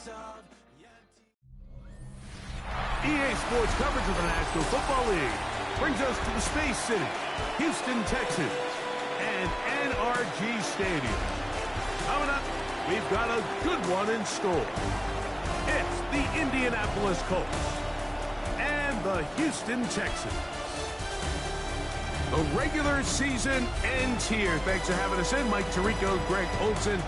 EA Sports coverage of the National Football League brings us to the Space City, Houston Texans, and NRG Stadium. Coming up, we've got a good one in store. It's the Indianapolis Colts and the Houston Texans. The regular season ends here. Thanks for having us in. Mike Tirico, Greg Olson.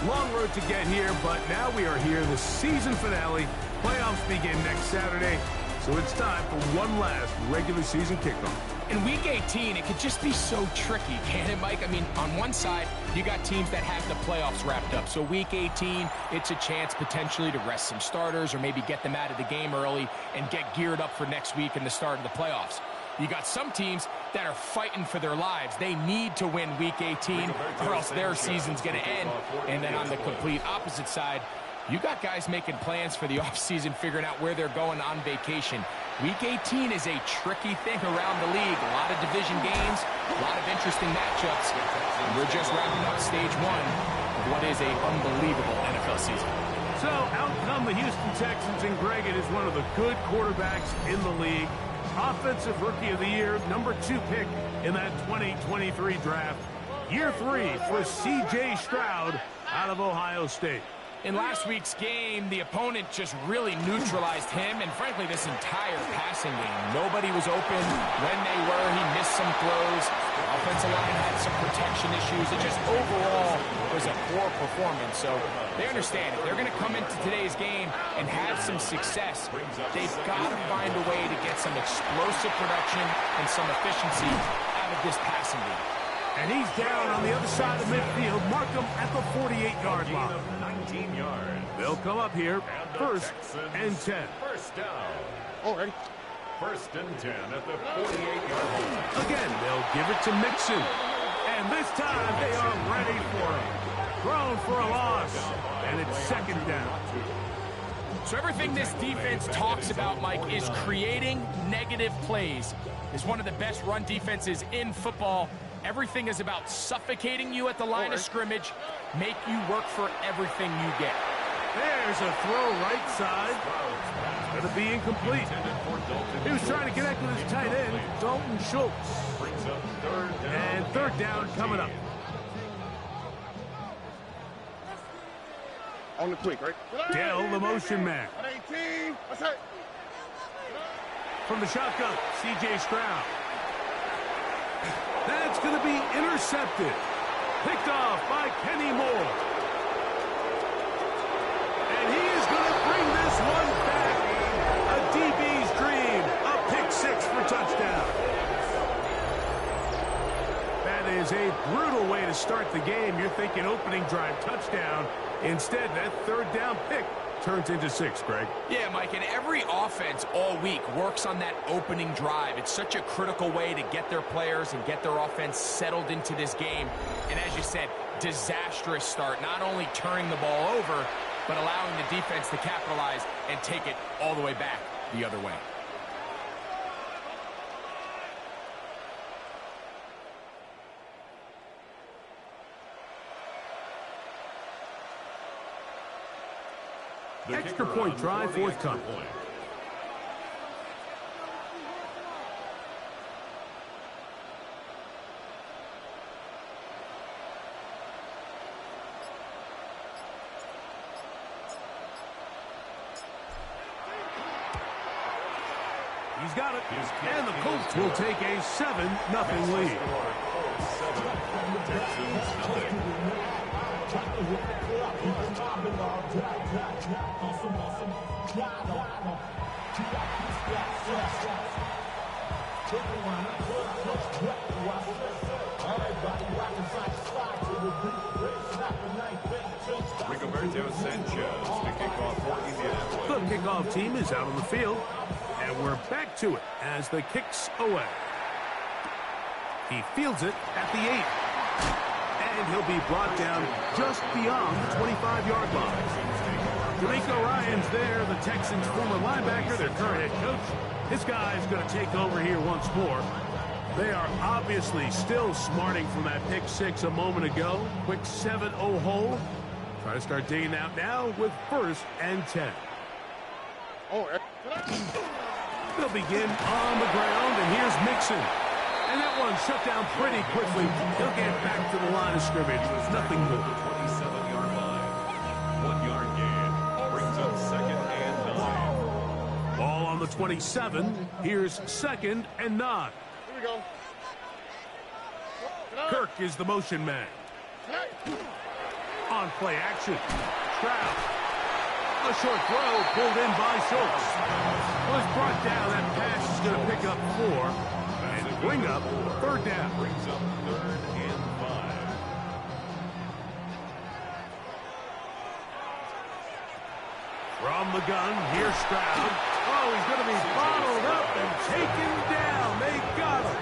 Long road to get here, but now we are here. The season finale. Playoffs begin next Saturday, so it's time for one last regular season kickoff. In Week 18, it could just be so tricky, can't it, Mike? I mean, on one side, you got teams that have the playoffs wrapped up. So Week 18, it's a chance potentially to rest some starters or maybe get them out of the game early and get geared up for next week and the start of the playoffs. You got some teams that are fighting for their lives. They need to win Week 18 or else their season's going to end. And then on the complete opposite side, you got guys making plans for the offseason, figuring out where they're going on vacation. Week 18 is a tricky thing around the league. A lot of division games, a lot of interesting matchups. And we're just wrapping up stage one of what is an unbelievable NFL season. So out come the Houston Texans, and Greg, it is one of the good quarterbacks in the league. Offensive Rookie of the Year, number 2 pick in that 2023 draft. Year 3 for CJ Stroud out of Ohio State. In last week's game, the opponent just really neutralized him and, frankly, this entire passing game. Nobody was open. When they were, he missed some throws. The offensive line had some protection issues. It just overall was a poor performance. So they understand if they're going to come into today's game and have some success, they've got to find a way to get some explosive production and some efficiency out of this passing game. And he's down on the other side of midfield. Mark him at the 48-yard line. 19 yards. They'll come up here, first and 10. First down. Already. First and 10 at the 48-yard line. Again, they'll give it to Mixon. And this time they are ready for him. Thrown for a loss. And it's second down. So everything this defense talks about, Mike, is creating negative plays. It's one of the best run defenses in football. Everything is about suffocating you at the line of scrimmage, make you work for everything you get. There's a throw right side. It's going to be incomplete. He was trying to connect with his tight end, Dalton Schultz. And third down coming up. On the quick, right? Dell, the motion man. 18. What's that? From the shotgun, CJ Stroud. That's going to be intercepted. Picked off by Kenny Moore. And he is going to bring this one back. A DB's dream. A pick 6 for touchdown. That is a brutal way to start the game. You're thinking opening drive touchdown. Instead, that third down pick turns into 6, Greg. Yeah, Mike, and every offense all week works on that opening drive. It's such a critical way to get their players and get their offense settled into this game. And as you said, disastrous start, not only turning the ball over, but allowing the defense to capitalize and take it all the way back the other way. Extra point try forthcoming. He's got it. And the Colts will take a 7-0 lead. The kickoff team is out on the field, and we're back to it as the kick's away. He fields it at the 8. And he'll be brought down just beyond the 25-yard line. D'Amico Ryan's there, the Texans' former linebacker, their current head coach. This guy's going to take over here once more. They are obviously still smarting from that pick 6 a moment ago. Quick 7-0 hole. Try to start digging out now with 1st and 10. Oh, They'll begin on the ground, and here's Mixon. And that one shut down pretty quickly. He'll get back to the line of scrimmage with nothing more. 27-yard line. 1-yard gain. Brings up 2nd and 9. Ball on the 27. Here's 2nd and 9. Here we go. Kirk is the motion man. On play action. Stroud. A short throw pulled in by Schultz. Was brought down. That pass is going to pick up 4 and bring up 3rd down. Brings up 3rd and 5. From the gun, here's Stroud. Oh, he's going to be bottled up and taken down. They got him.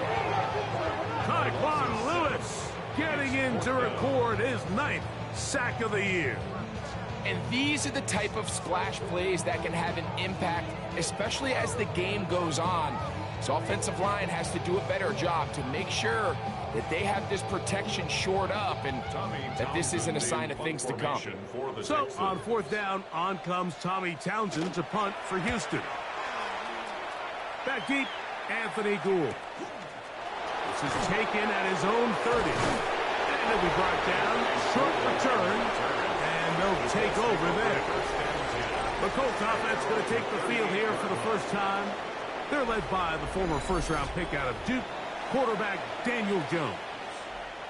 Tyquan Lewis getting in to record his 9th sack of the year. And these are the type of splash plays that can have an impact, especially as the game goes on. So offensive line has to do a better job to make sure that they have this protection shored up and that this isn't a sign of things to come. So on 4th down, on comes Tommy Townsend to punt for Houston. Back deep, Anthony Gould. This is taken at his own 30. And it'll be brought down, short return, and they'll take over there. The Colts offense going to take the field here for the first time. They're led by the former 1st-round pick out of Duke, quarterback Daniel Jones.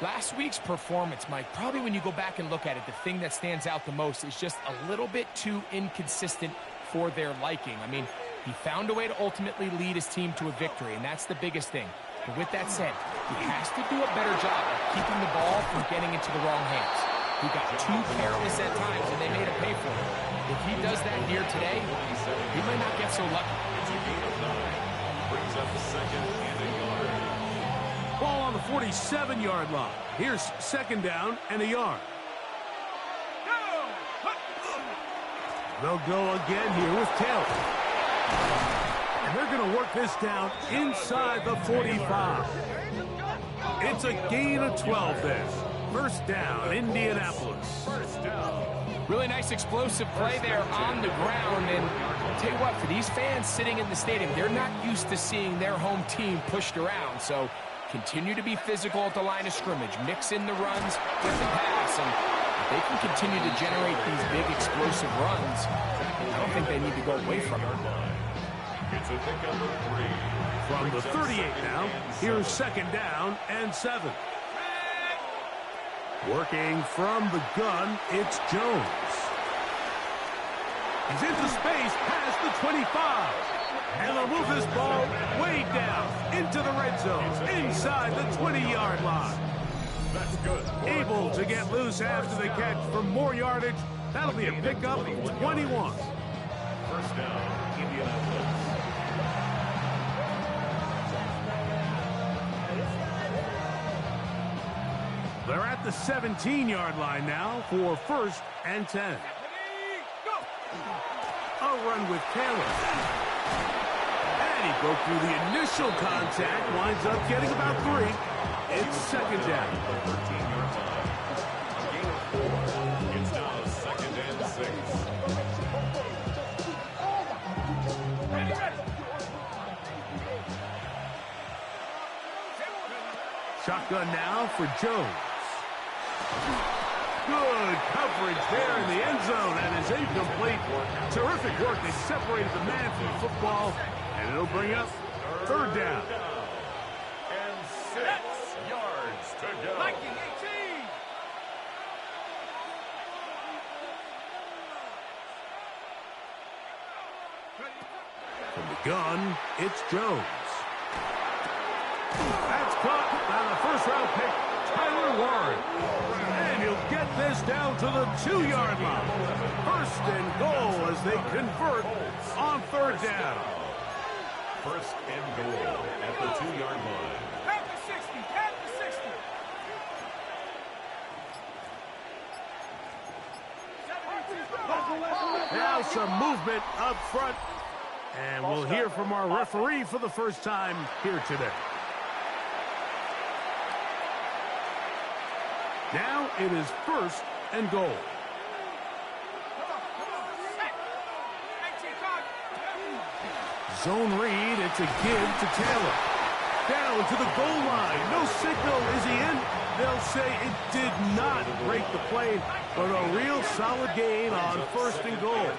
Last week's performance, Mike, probably when you go back and look at it, the thing that stands out the most is just a little bit too inconsistent for their liking. I mean, he found a way to ultimately lead his team to a victory, and that's the biggest thing. But with that said, he has to do a better job of keeping the ball from getting into the wrong hands. He got too careless at times, and they made him pay for it. If he does that here today, he might not get so lucky. It's a gain of 9. Brings up 2nd and a yard. Ball on the 47-yard line. Here's 2nd down and a yard. They'll go again here with Taylor. And they're going to work this down inside the 45. It's a gain of 12 there. 1st down, Indianapolis. Really nice explosive play there on the ground. And I'll tell you what, for these fans sitting in the stadium, they're not used to seeing their home team pushed around. So continue to be physical at the line of scrimmage. Mix in the runs with the pass. And if they can continue to generate these big explosive runs, I don't think they need to go away from it. It's a pickup of 3. From the 38 now, here's 2nd down and 7. Working from the gun, it's Jones. He's into space past the 25. And they'll move this ball way down into the red zone, inside the 20-yard line. That's good. Able to get loose after the catch for more yardage. That'll be a pickup of 21. 1st down, Indianapolis. They're at the 17-yard line now for 1st and 10. A run with Taylor. And he broke through the initial contact, winds up getting about 3. It's 2nd down. 13-yard line. Gain of 4. It's now 2nd and 6. Shotgun now for Jones. Good coverage there in the end zone, and is incomplete. Terrific work. They separated the man from the football, and it'll bring up 3rd down. And 6 yards to go. From the gun, it's Jones. That's caught by the 1st-round pick, Tyler Warren. And he'll get this down to the 2-yard line. 1st and goal as they convert on 3rd down. 1st and goal at the 2-yard line. At the 60, at the 60. Now some movement up front. And we'll hear from our referee for the first time here today. Now it is 1st and goal. Zone read. It's a give to Taylor. Down to the goal line. No signal. Is he in? They'll say it did not break the plane, but a real solid gain on 1st and goal.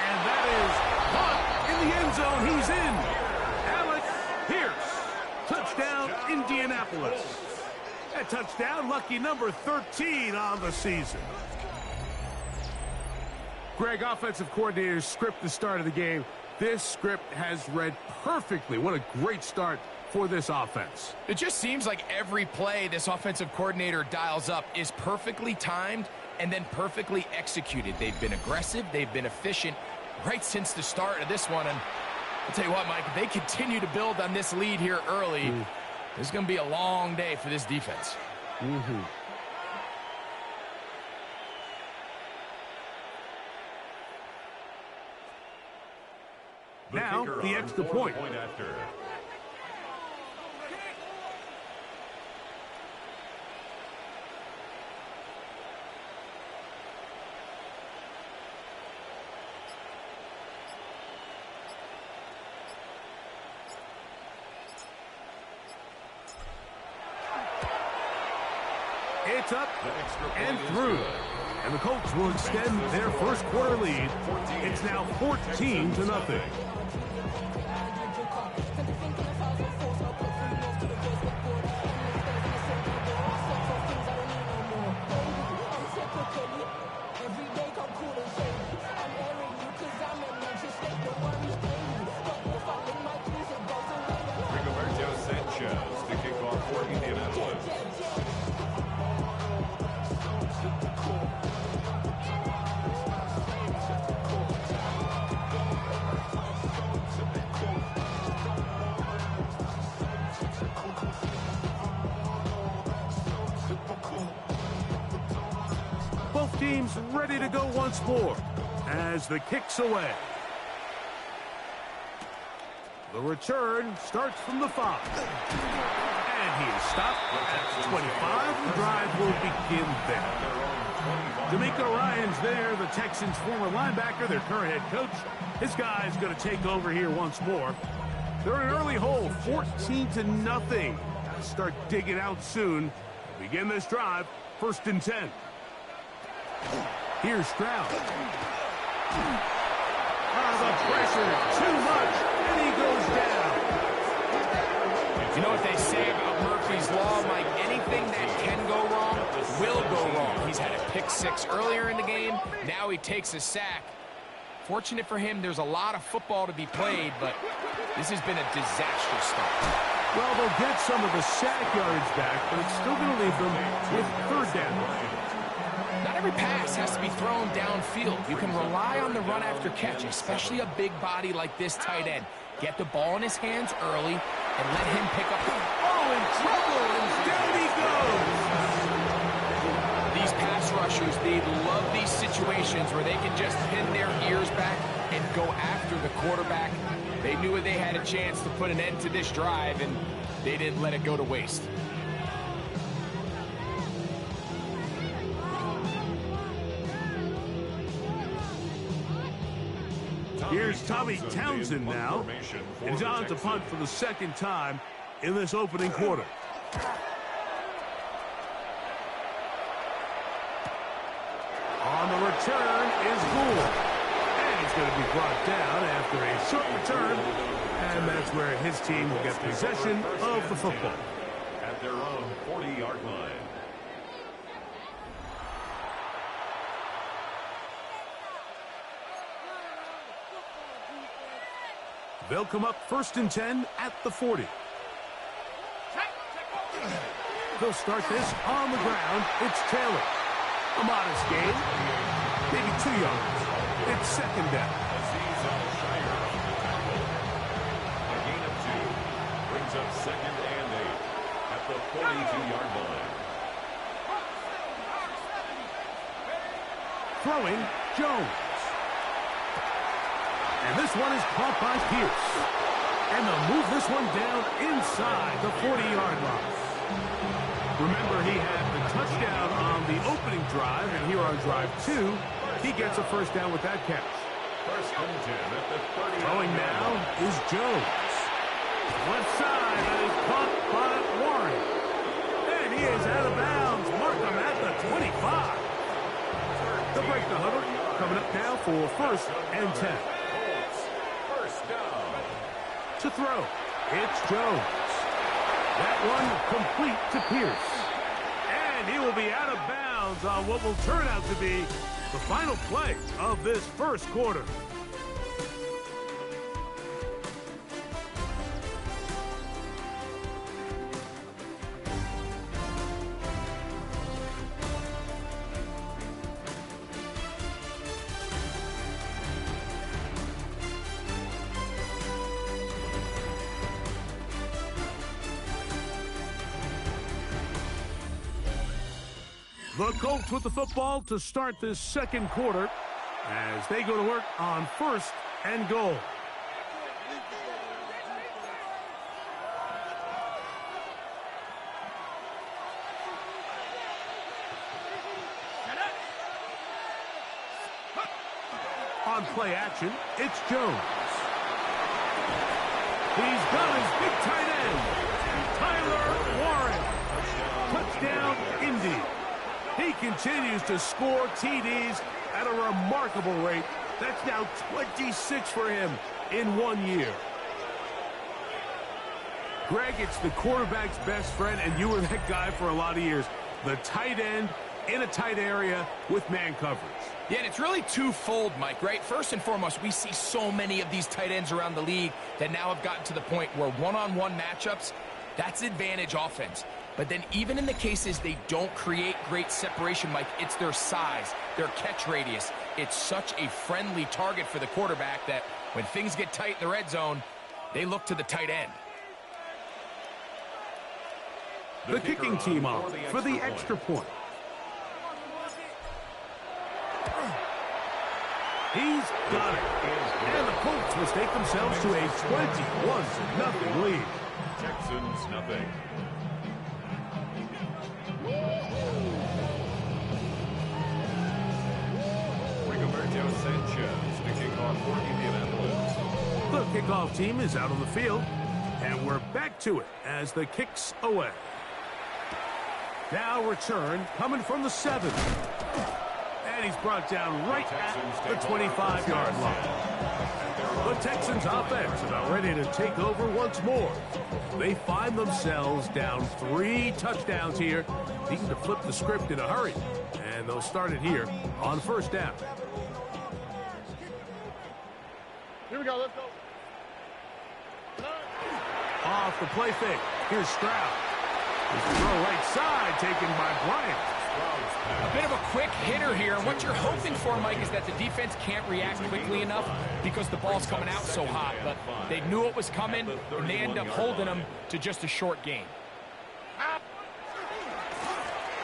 And that is caught in the end zone. He's in. Alec Pierce. Touchdown, Indianapolis. That touchdown, lucky number 13 on the season. Greg, offensive coordinator's script the start of the game. This script has read perfectly. What a great start for this offense. It just seems like every play this offensive coordinator dials up is perfectly timed and then perfectly executed. They've been aggressive. They've been efficient right since the start of this one. And I'll tell you what, Mike, if they continue to build on this lead here early, this is going to be a long day for this defense. Now, the extra point. After. It's up and through. And the Colts will extend their first quarter lead. It's now 14-0. To kick off for Indianapolis. Both teams ready to go once more as the kick's away. The return starts from the 5. And he is stopped at 25. The drive will begin there. D'Amico Ryan's there, the Texans' former linebacker, their current head coach. This guy's going to take over here once more. They're in an early hole, 14-0. Got to start digging out soon. Begin this drive, 1st and 10. Here's Stroud. The pressure, too much, and he goes down. You know what they say about Murphy's Law, Mike? Anything that can go wrong will go wrong. He's had a pick-6 earlier in the game. Now he takes a sack. Fortunate for him, there's a lot of football to be played, but this has been a disastrous start. Well, they'll get some of the sack yards back, but it's still going to leave them with 3rd down. Not every pass has to be thrown downfield. You can rely on the run after catch, especially a big body like this tight end. Get the ball in his hands early and let him pick up. Oh, in trouble, and down he goes. These pass rushers, they love these situations where they can just pin their ears back and go after the quarterback. They knew they had a chance to put an end to this drive, and they didn't let it go to waste. Here's Tommy Townsend now, and he's on to punt for the 2nd time in this opening quarter. On the return is Gould, and he's going to be brought down after a short return, and that's where his team will get possession of the football. At their own 40-yard line. They'll come up 1st and 10 at the 40. They'll start this on the ground. It's Taylor. A modest gain. Maybe 2 yards. It's 2nd down. A gain of 2. Brings up 2nd and 8 at the 42-yard line. Throwing, Jones. And this one is caught by Pierce. And they'll move this one down inside the 40-yard line. Remember, he had the touchdown on the opening drive, and here on drive 2, he gets a 1st down with that catch. First and 10 at the 30. Throwing now is Jones. Left side, that is caught by Warren. And he is out of bounds. Mark him at the 25. The break the huddle coming up now for first and 10. First down. To throw, it's Jones. That one complete to Pierce. And he will be out of bounds on what will turn out to be the final play of this first quarter. The Colts with the football to start this second quarter as they go to work on first and goal. On play action, it's Jones. He's got his big tight end, Tyler Warren. Touchdown, Indy. He continues to score TDs at a remarkable rate. That's now 26 for him in 1 year. Greg, it's the quarterback's best friend, and you were that guy for a lot of years. The tight end in a tight area with man coverage. Yeah, and it's really twofold, Mike, right? First and foremost, we see so many of these tight ends around the league that now have gotten to the point where one-on-one matchups, that's advantage offense. But then even in the cases they don't create great separation, Mike, it's their size, their catch radius. It's such a friendly target for the quarterback that when things get tight in the red zone, they look to the tight end. The kicking team on for the extra point. He's got it. And the Colts mistake themselves to a 21-0 lead. Texans nothing. Rigoberto Sanchez to kick off for Indianapolis. The kickoff team is out on the field, and we're back to it as the kick's away. Now return coming from the 7. And he's brought down right at the 25-yard line. The Texans offense about ready to take over once more. They find themselves down 3 touchdowns here, needing to flip the script in a hurry. And they'll start it here on first down. Here we go, let's go. Off the play fake, here's Stroud. His throw right side taken by Bryant. A bit of a quick hitter here, and what you're hoping for, Mike, is that the defense can't react quickly enough because the ball's coming out so hot. But they knew it was coming, and they end up holding them to just a short gain.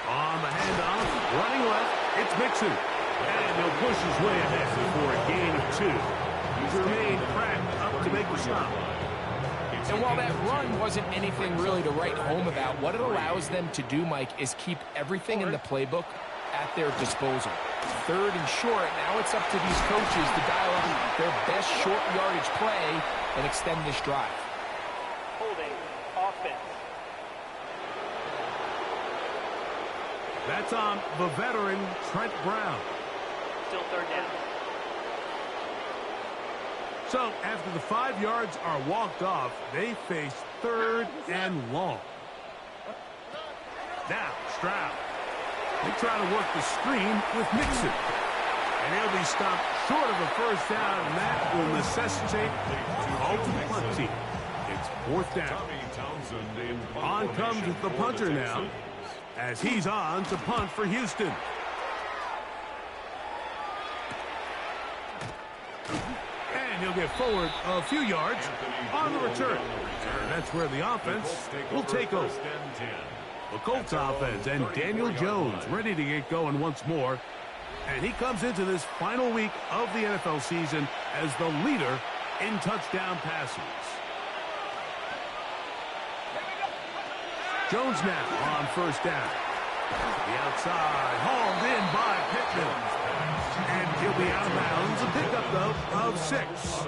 On the handoff, running left, it's Mixon. And he'll push his way ahead for a gain of 2. He's remained cracked up to make the stop. And while that run wasn't anything really to write home about, what it allows them to do, Mike, is keep everything in the playbook at their disposal. 3rd and short, now it's up to these coaches to dial up their best short yardage play and extend this drive. Holding offense. That's on the veteran Trent Brown. Still 3rd down. So after the 5 yards are walked off, they face 3rd and long. Now Stroud. They try to work the screen with Mixon. And he'll be stopped short of a first down, and that will necessitate the ultimate punt team. It's 4th down. On comes the punter now, as he's on to punt for Houston. And he'll get forward a few yards on the return. And that's where the offense will take over. The Colts offense and Daniel Jones ready to get going once more. And he comes into this final week of the NFL season as the leader in touchdown passes. Jones now on first down. The outside, hauled in by Pittman. And He'll be out of bounds. A pickup, though, of 6.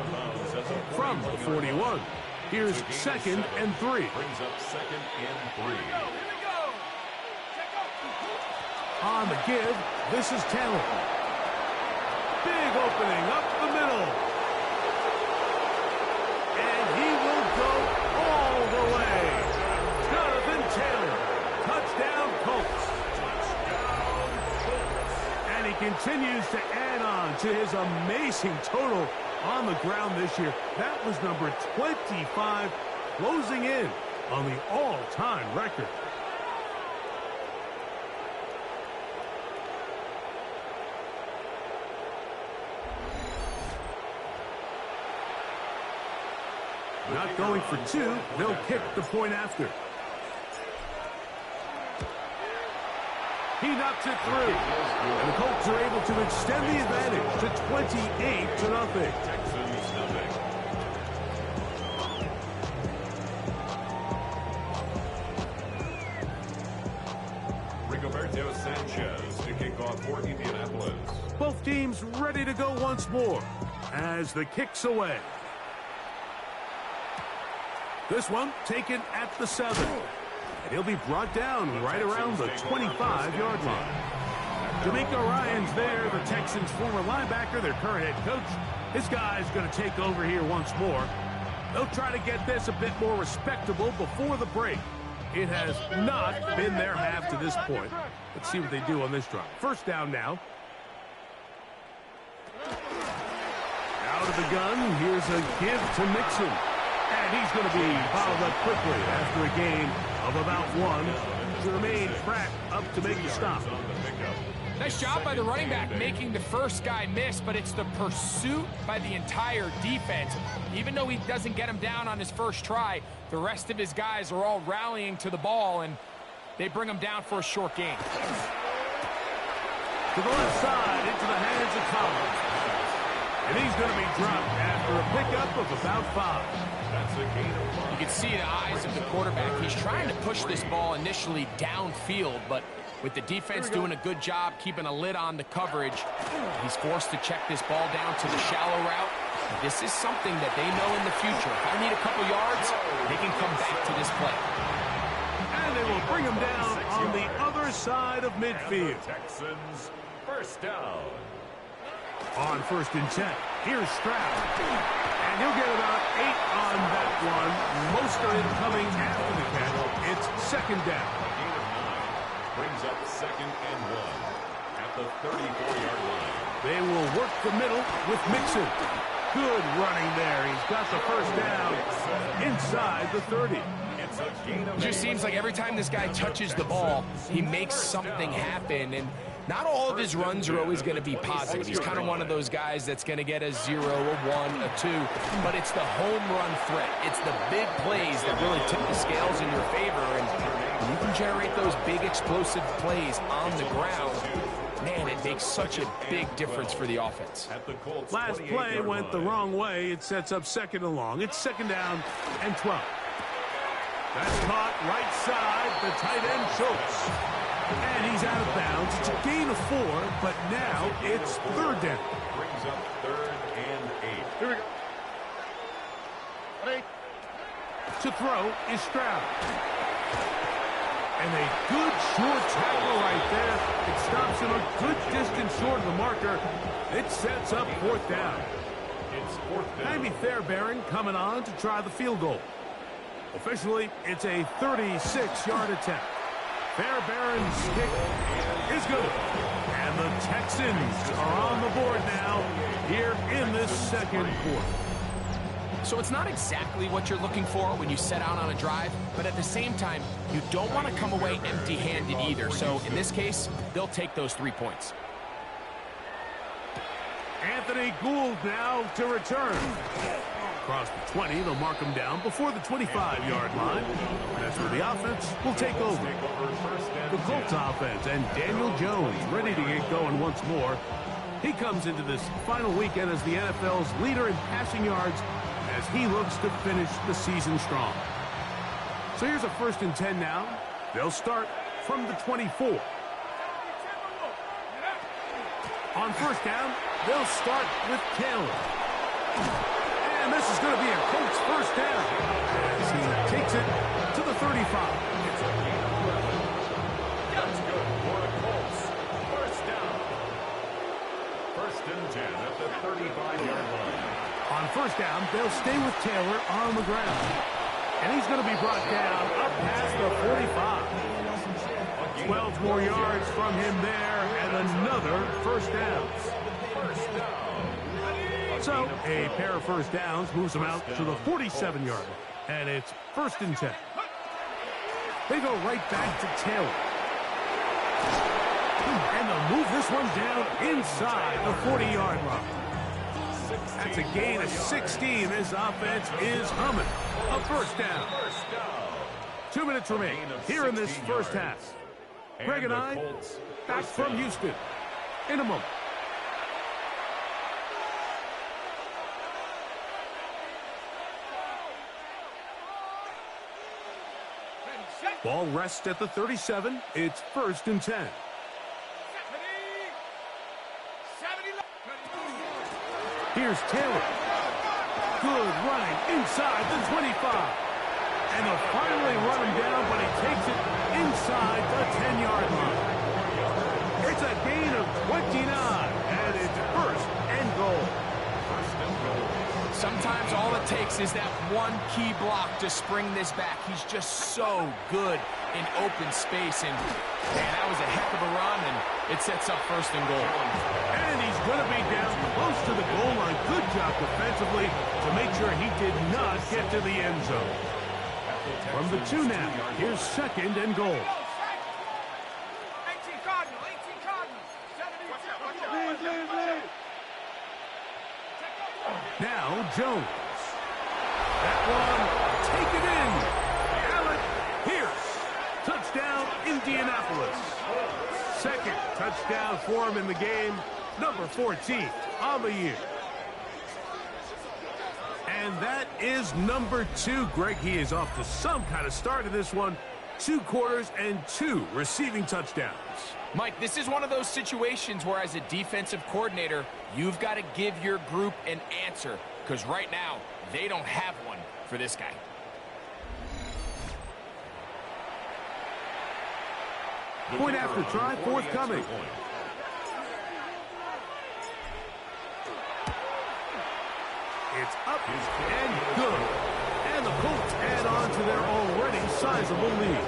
From the 41. Here's 2nd and 3. Brings up 2nd and 3. On the give, this is Taylor. Big opening up the middle. And he will go all the way. Jonathan Taylor. Touchdown, Colts. And he continues to add on to his amazing total on the ground this year. That was number 25, closing in on the all-time record. Not going for 2, they'll kick the point after. He knocks it through. And the Colts are able to extend the advantage to 28-0. Texans nothing. Rigoberto Sanchez to kick off for Indianapolis. Both teams ready to go once more as the kick's away. This one taken at the 7. And he'll be brought down right around the 25-yard line. D'Amico Ryan's there, the Texans' former linebacker, their current head coach. This guy's going to take over here once more. They'll try to get this a bit more respectable before the break. It has not been their half to this point. Let's see what they do on this drive. First down now. Out of the gun, here's a give to Mixon. And he's going to be fouled up quickly after a gain of about 1. Jermaine Pratt up to make the stop. Nice job by the running back making the first guy miss, but it's the pursuit by the entire defense. Even though he doesn't get him down on his first try, the rest of his guys are all rallying to the ball, and they bring him down for a short gain. To the left side, into the hands of Collins. And he's going to be dropped after a pickup of about 5. That's a gain of 5. You can see the eyes of the quarterback. He's trying to push this ball initially downfield, but with the defense doing a good job keeping a lid on the coverage, he's forced to check this ball down to the shallow route. This is something that they know in the future. If I need a couple yards, they can come back to this play. And they will bring him down on the other side of midfield. Texans first down. On 1st and 10, here's Stroud. And he'll get about 8 on that one. Most of it coming after the catch. It's 2nd down. A gain of 9 brings up 2nd and 1 at the 34-yard line. They will work the middle with Mixon. Good running there. He's got the first down inside the 30. It's a gain of 8. It just seems like every time this guy touches the ball, he makes something happen, and not all of his runs are always going to be positive. He's kind of one of those guys that's going to get a 0, a 1, a 2, but it's the home run threat. It's the big plays that really tip the scales in your favor, and when you can generate those big explosive plays on the ground, man, it makes such a big difference for the offense. At the Colts Last play went the wrong way. It sets up 2nd and long. It's 2nd down and 12. That's caught right side, the tight end Schultz. And he's out of bounds. It's a gain of 4, but now it's 3rd down. Brings up 3rd and 8. Here we go. Ready? To throw is Stroud. And a good short tackle right there. It stops him a good distance short of the marker. It sets up 4th down. It's 4th down. Jaime Fairbairn coming on to try the field goal. Officially, it's a 36-yard attempt. Fairbairn's kick is good. And the Texans are on the board now here in this 2nd quarter. So it's not exactly what you're looking for when you set out on a drive, but at the same time, you don't want to come away empty-handed either. So in this case, they'll take those 3 points. Anthony Gould now to return. Across the 20, they'll mark him down before the 25-yard line. That's where the offense will take over. The Colts offense and Daniel Jones ready to get going once more. He comes into this final weekend as the NFL's leader in passing yards as he looks to finish the season strong. So here's a 1st and 10 now. They'll start from the 24. On first down, they'll start with Taylor. And this is going to be a Colts first down as he takes it to the 35. It's a gain of 11. That's good for the Colts. First down. First and 10 at the 35-yard line. On first down, they'll stay with Taylor on the ground. And he's going to be brought down up past the 45. 12 more yards from him there and another first down. So a pair of first downs moves them out to the 47-yard line. And it's first and 10. They go right back to Taylor. And they'll move this one down inside the 40-yard line. That's a gain of 16. This offense is humming. A first down. 2 minutes remain here in this first half. Greg and I back from Houston in a moment. Ball rests at the 37. It's first and 10. Here's Taylor. Good running inside the 25. And they'll finally run him down, but he takes it inside the 10-yard line. It's a gain of 29, and it's first and goal. Sometimes all it takes is that one key block to spring this back. He's just so good in open space, and man, that was a heck of a run, and it sets up first and goal. And he's going to be down close to the goal line. Good job defensively to make sure he did not get to the end zone. From the 2 now, here's second and goal. 18 Cardinal, 18 Cardinal. Lead. Now Jones. That one, take it in. Allen Pierce. Touchdown, Indianapolis. Second touchdown for him in the game. Number 14 on the year. And that is number 2. Greg, he is off to some kind of start in this one. 2 quarters and 2 receiving touchdowns. Mike, this is one of those situations where as a defensive coordinator, you've got to give your group an answer, because right now, they don't have one for this guy. Point after try, forthcoming. It's up and good. And the Colts add on to their already sizable lead.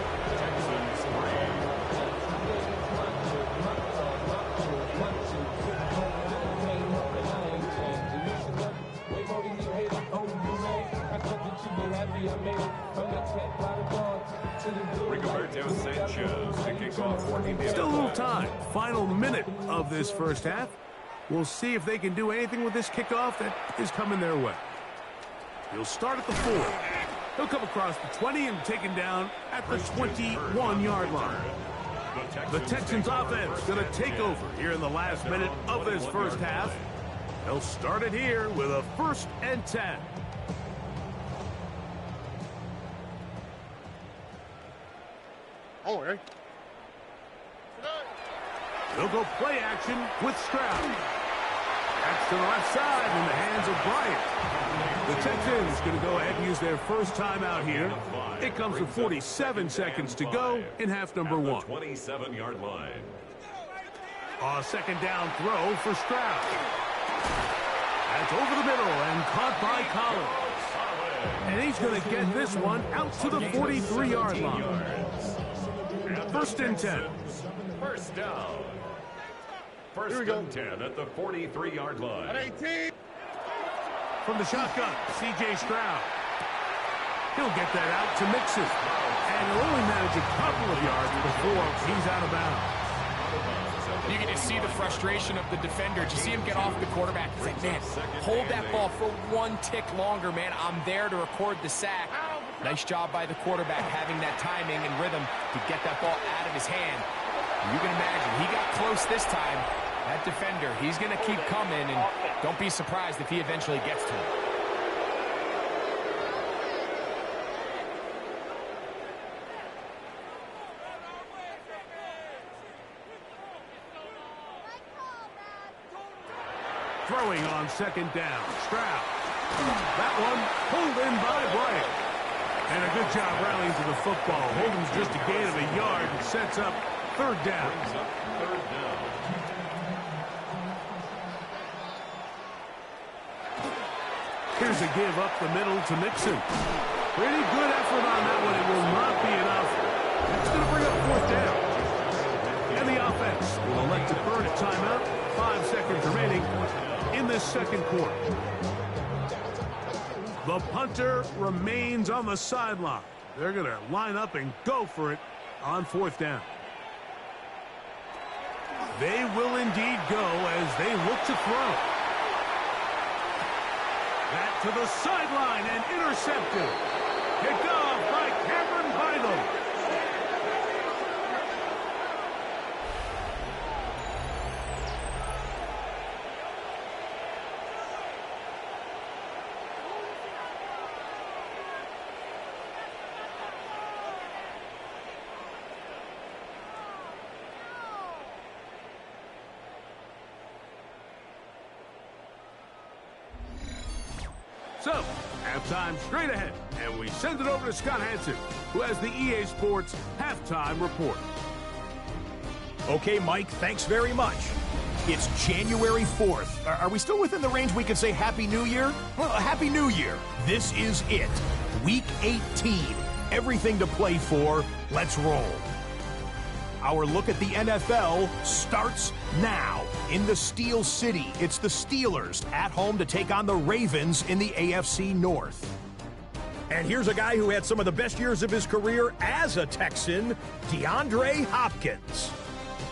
Still a little time. Final minute of this first half. We'll see if they can do anything with this kickoff that is coming their way. He'll start at the 4. He'll come across the 20 and taken down at the 21-yard line. The Texans offense going to take over here in the last minute of this first half. They'll start it here with a first and 10. Oh, hey. They'll go play action with Stroud. That's to the left side in the hands of Bryant. The Texans going to go ahead and use their first timeout here. It comes with 47 seconds to go in half number 1. 27-yard line. A second down throw for Stroud. That's over the middle and caught by Collins. And he's going to get this one out to the 43-yard line. First and 10. First down. First and 10 at the 43-yard line. At 18. From the shotgun, CJ Stroud. He'll get that out to Mixon. And he'll only manage a couple of yards before he's out of bounds. You can just see the frustration of the defender. Did you see him get off the quarterback? He's like, man, hold that ball for one tick longer, man. I'm there to record the sack. Nice job by the quarterback having that timing and rhythm to get that ball out of his hand. You can imagine, he got close this time. That defender, he's going to keep coming, and don't be surprised if he eventually gets to him. Throwing on second down. Stroud. That one pulled in by Bryant. And a good job rallying to the football. Holden's just a gain of a yard and sets up third down. Here's a give up the middle to Mixon. Pretty good effort on that one. It will not be enough. It's going to bring up fourth down. And the offense will elect to burn a timeout. 5 seconds remaining in this second quarter. The punter remains on the sideline. They're going to line up and go for it on fourth down. They will indeed go as they look to throw. That to the sideline and intercepted. Picked off by Cameron Vidal. So, halftime straight ahead, and we send it over to Scott Hansen, who has the EA Sports Halftime Report. Okay, Mike, thanks very much. It's January 4th. Are we still within the range we could say Happy New Year? Well, Happy New Year. This is it. Week 18. Everything to play for. Let's roll. Our look at the NFL starts now. In the Steel City, it's the Steelers at home to take on the Ravens in the AFC North. And here's a guy who had some of the best years of his career as a Texan, DeAndre Hopkins.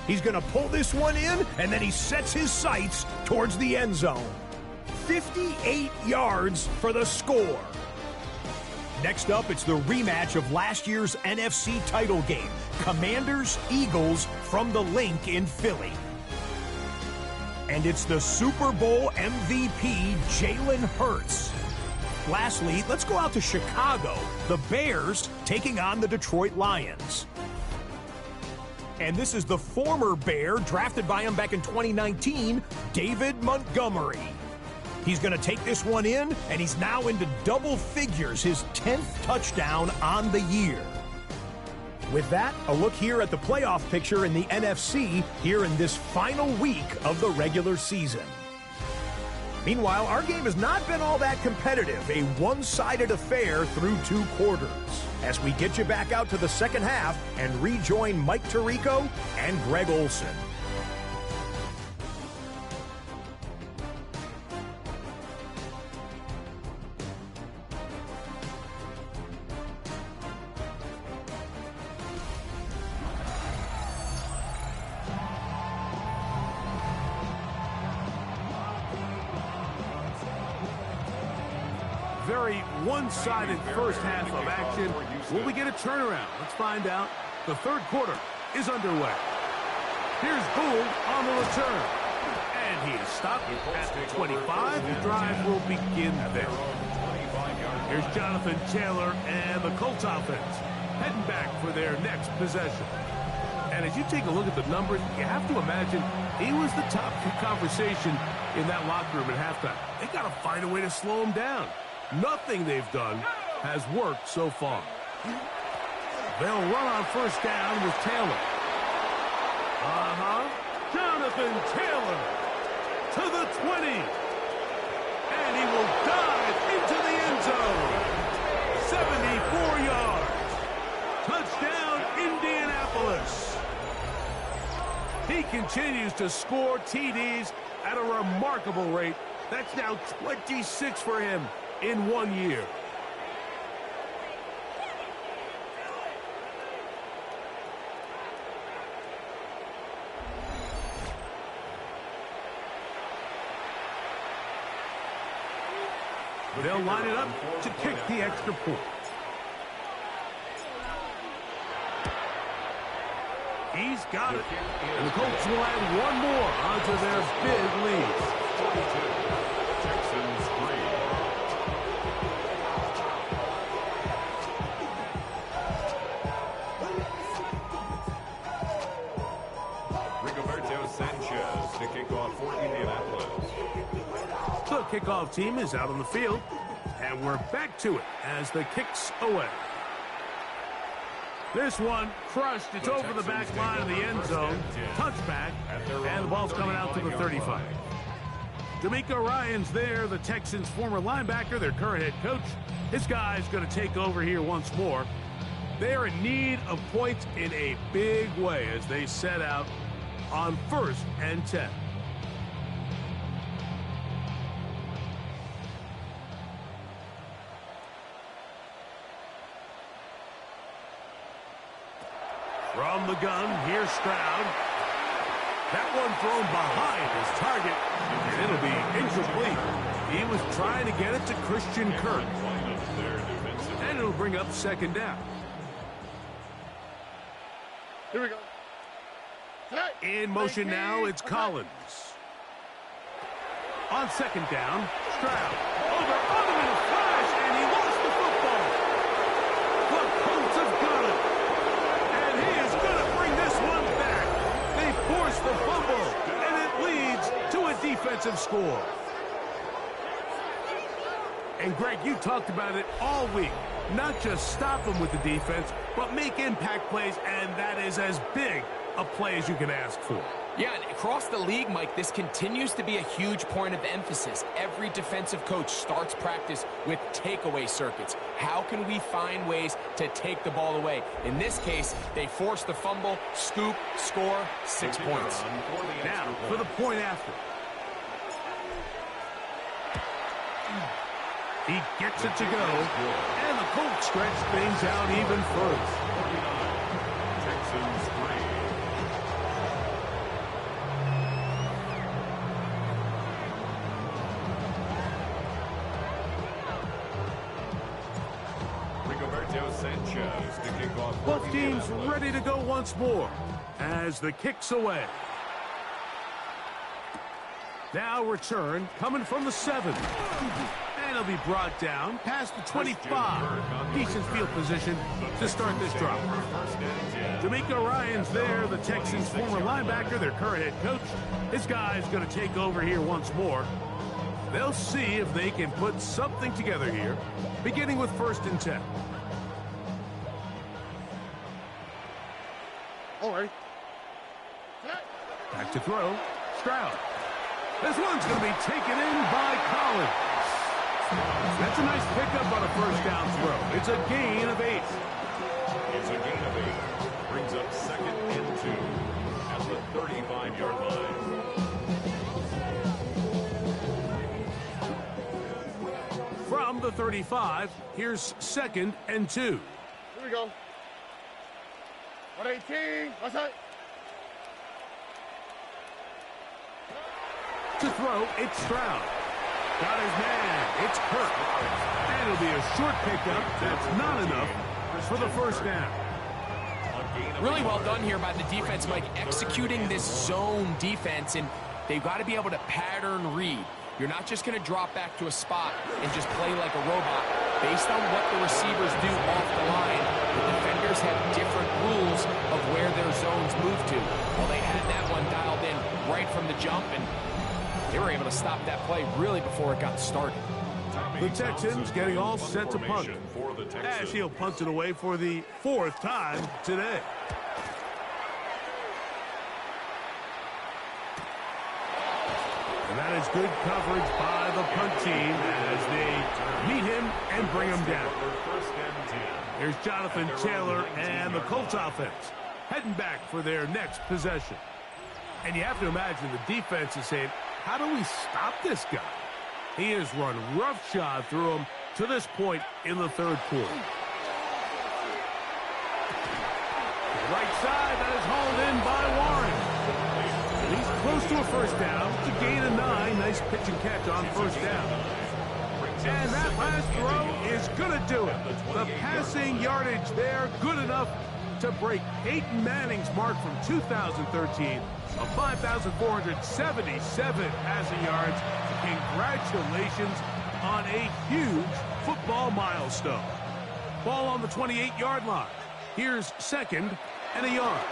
He's going to pull this one in, and then he sets his sights towards the end zone. 58 yards for the score. Next up, it's the rematch of last year's NFC title game. Commanders-Eagles from the Link in Philly. And it's the Super Bowl MVP, Jalen Hurts. Lastly, let's go out to Chicago. The Bears taking on the Detroit Lions. And this is the former Bear, drafted by him back in 2019, David Montgomery. He's going to take this one in, and he's now into double figures, his 10th touchdown on the year. With that, a look here at the playoff picture in the NFC here in this final week of the regular season. Meanwhile, our game has not been all that competitive, a one-sided affair through 2 quarters. As we get you back out to the second half and rejoin Mike Tirico and Greg Olson. Very one-sided first half of action. Will we get a turnaround? Let's find out. The third quarter is underway. Here's Gould on the return. And he is stopped at the 25. The drive will begin there. Here's Jonathan Taylor and the Colts offense heading back for their next possession. And as you take a look at the numbers, you have to imagine he was the top conversation in that locker room at halftime. They got to find a way to slow him down. Nothing they've done has worked so far. They'll run on first down with Taylor. Jonathan Taylor to the 20. And he will dive into the end zone. 74 yards. Touchdown, Indianapolis. He continues to score TDs at a remarkable rate. That's now 26 for him in 1 year. They'll line it up to kick the extra point. He's got it. And the Colts will add one more onto their big lead. Texans 3. Rigoberto Sanchez to kick off for Indianapolis. kickoff team is out on the field, and we're back to it as the kick's away. This one crushed. It's over the back line of the end zone. Touchback, and the ball's coming out to the 35. D'Amico Ryan's there, the Texans' former linebacker, their current head coach. This guy's going to take over here once more. They're in need of points in a big way as they set out on 1st and 10. From the gun, here's Stroud. That one thrown behind his target, and it'll be incomplete. He was trying to get it to Christian Kirk. And it'll bring up 2nd down. Here we go. In motion now, it's Collins. On 2nd down, Stroud. Over him in a flash, and he lost the football. The Colts have got it. And he is going to bring this one back. They force the fumble, and it leads to a defensive score. And Greg, you talked about it all week. Not just stop them with the defense, but make impact plays, and that is as big a play as you can ask for. Yeah, and across the league, Mike, this continues to be a huge point of emphasis. Every defensive coach starts practice with takeaway circuits. How can we find ways to take the ball away? In this case, they force the fumble, scoop, score, 6 points. Now, for the point after. He gets it to go, and the Colts stretch things out even further. Texans 3. Rigoberto Sanchez to kick off. Both teams ready to go once more as the kick's away. Now return coming from the 7. And he'll be brought down past the 25. Decent field position to start this drive. D'Amico Ryan's there, the Texans' former linebacker, their current head coach. This guy's going to take over here once more. They'll see if they can put something together here, beginning with 1st and 10. All right. Back to throw. Stroud. This one's going to be taken in by Collins. That's a nice pickup on a 1st down throw. It's a gain of 8. It's a gain of 8. Brings up 2nd and 2 at the 35-yard line. From the 35, here's 2nd and 2. Here we go. 118. Outside. To throw, it's Stroud. Got his man. It's Kirk. And it'll be a short pickup. That's not enough for the 1st down. Really well done here by the defense, Mike, executing this zone defense, and they've got to be able to pattern read. You're not just going to drop back to a spot and just play like a robot. Based on what the receivers do off the line, the defenders have different rules of where their zones move to. Well, they had that one dialed in right from the jump, and they were able to stop that play really before it got started. The Texans getting all set to punt, as he'll punt it away for the 4th time today. And that is good coverage by the punt team as they meet him and bring him down. There's Jonathan Taylor and the Colts offense heading back for their next possession. And you have to imagine the defense is saying, how do we stop this guy? He has run roughshod through him to this point in the 3rd quarter. Right side, that is hauled in by Warren. He's close to a 1st down. It's a gain of 9. Nice pitch and catch on 1st down. And that last throw is going to do it. The passing yardage there, good enough to break Peyton Manning's mark from 2013 of 5,477 passing yards. Congratulations on a huge football milestone. Ball on the 28-yard line. Here's 2nd and a yard.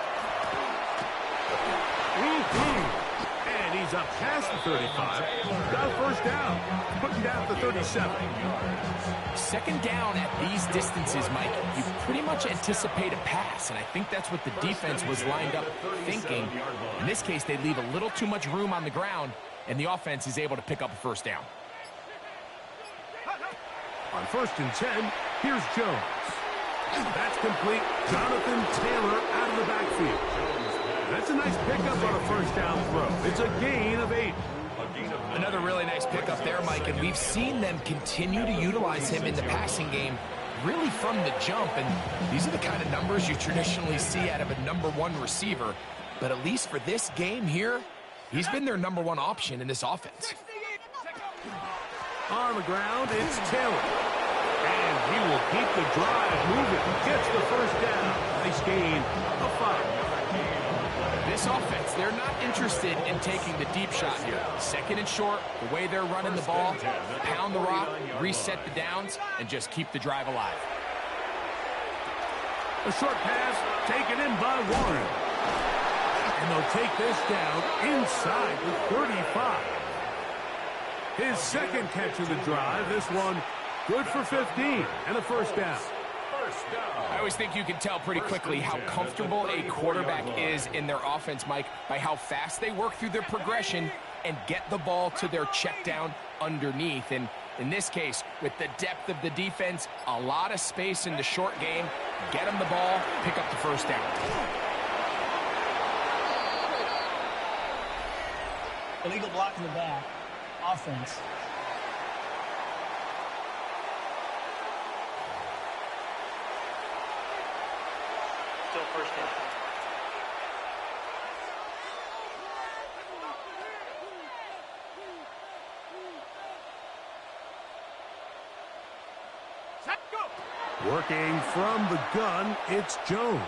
And he's He's up past the 35. Got a first down. Putting down the 37. Second down at these distances, Mike, you pretty much anticipate a pass, and I think that's what the defense was lined up thinking. In this case, they leave a little too much room on the ground, and the offense is able to pick up a first down. On 1st and 10, here's Jones. That's complete. Jonathan Taylor out of the backfield. That's a nice pickup on a first down throw. It's a gain of 8. Another really nice pickup there, Mike, and we've seen them continue to utilize him in the passing game really from the jump, and these are the kind of numbers you traditionally see out of a #1 receiver, but at least for this game here, he's been their #1 option in this offense. On the ground, it's Taylor. And he will keep the drive moving. Gets the first down. Nice gain of 5. This offense, they're not interested in taking the deep shot here. 2nd and short, the way they're running the ball, pound the rock, reset the downs, and just keep the drive alive. A short pass taken in by Warren. And they'll take this down inside the 35. His 2nd catch of the drive. This one good for 15 and a first down. I always think you can tell pretty quickly how comfortable a quarterback is in their offense, Mike, by how fast they work through their progression and get the ball to their check down underneath. And in this case, with the depth of the defense, a lot of space in the short game, get them the ball, pick up the first down. Illegal block in the back. Offense. Still first down. Working from the gun, it's Jones.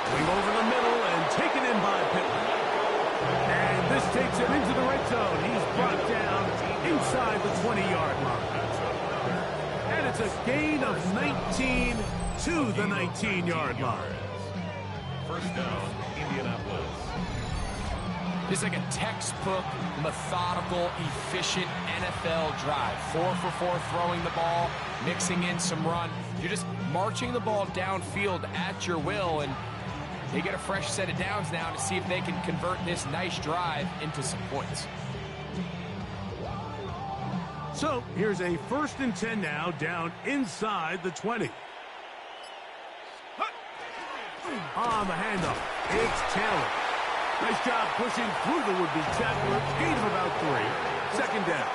Going over the middle and taken in by Pittman. And this takes him into the red zone. He's brought down inside the 20-yard line. And it's a gain of 19 to the 19-yard line. First down, Indianapolis. It's like a textbook, methodical, efficient NFL drive. 4 for 4 throwing the ball, mixing in some run. You're just marching the ball downfield at your will, and they get a fresh set of downs now to see if they can convert this nice drive into some points. So here's a 1st and 10 now, down inside the 20. On the handoff, it's Taylor. Nice job pushing through the would-be tackler. Gain of about 3. 2nd down.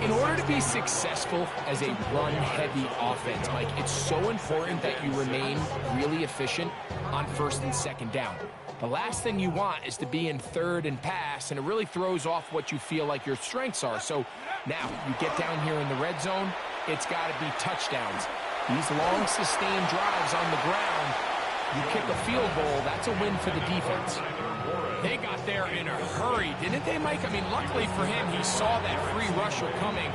In order to be successful as a run-heavy offense, Mike, it's so important that you remain really efficient on 1st and 2nd down. The last thing you want is to be in 3rd and pass, and it really throws off what you feel like your strengths are. So now you get down here in the red zone, it's got to be touchdowns. These long, sustained drives on the ground, you kick a field goal, that's a win for the defense. They got there in a hurry, didn't they, Mike? I mean, luckily for him, he saw that free rusher coming,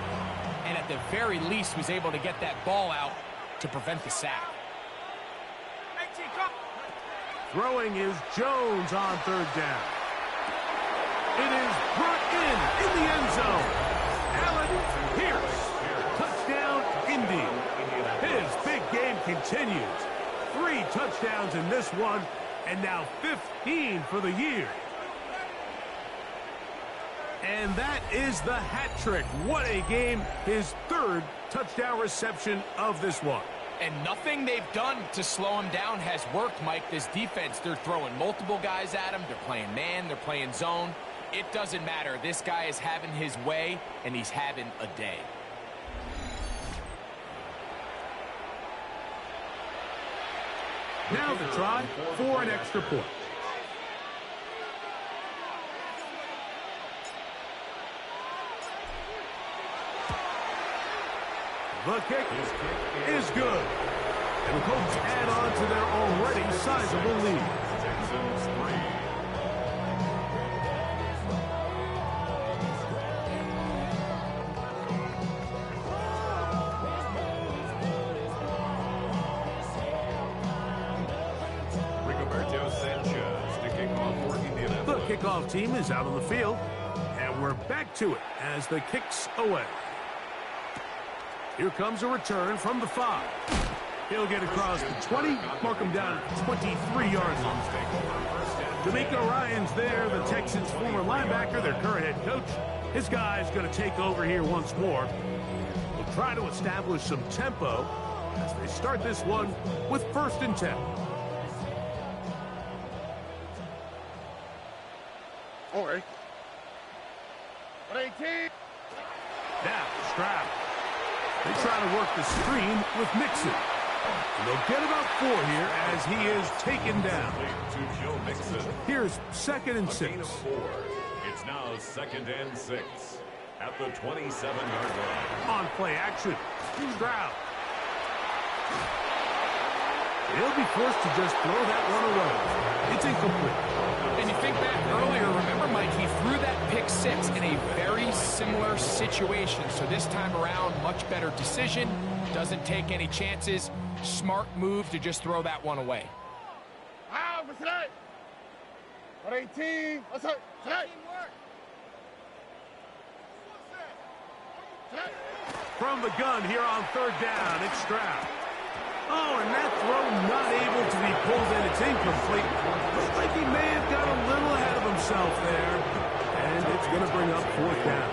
and at the very least was able to get that ball out to prevent the sack. Throwing is Jones on 3rd down. It is brought in the end zone. Allen Pierce. Touchdown, Indy. His big game continues. 3 touchdowns in this one, and now 15 for the year. And that is the hat trick. What a game. His 3rd touchdown reception of this one. And nothing they've done to slow him down has worked, Mike. This defense, they're throwing multiple guys at him. They're playing man. They're playing zone. It doesn't matter. This guy is having his way, and he's having a day. Now the try for an extra point. The kick is good. And the Colts add on to their already sizable lead. Texans 3. kickoff team is out on the field, and we're back to it as the kick's away. Here comes a return from the 5. He'll get across the 20, mark him down at the 23-yard line. D'Amico Ryans there, the Texans' former linebacker, their current head coach. His guy's going to take over here once more. We'll try to establish some tempo as they start this one with 1st and 10. All right. 18. Now, Stroud. They try to work the screen with Mixon. And they'll get about 4 here as he is taken down. Here's 2nd and 6. It's now 2nd and 6 at the 27-yard line. On play action, Stroud. He'll be forced to just throw that one away. It's incomplete. And you think back earlier, remember, Mike, he threw that pick 6 in a very similar situation. So this time around, much better decision. Doesn't take any chances. Smart move to just throw that one away. For today. 18. Let's go. From the gun here on 3rd down, it's Stroud. Oh, and that throw not able to be pulled in. It's incomplete. Looks like he may have got a little ahead of himself there. And it's going to bring up 4th down.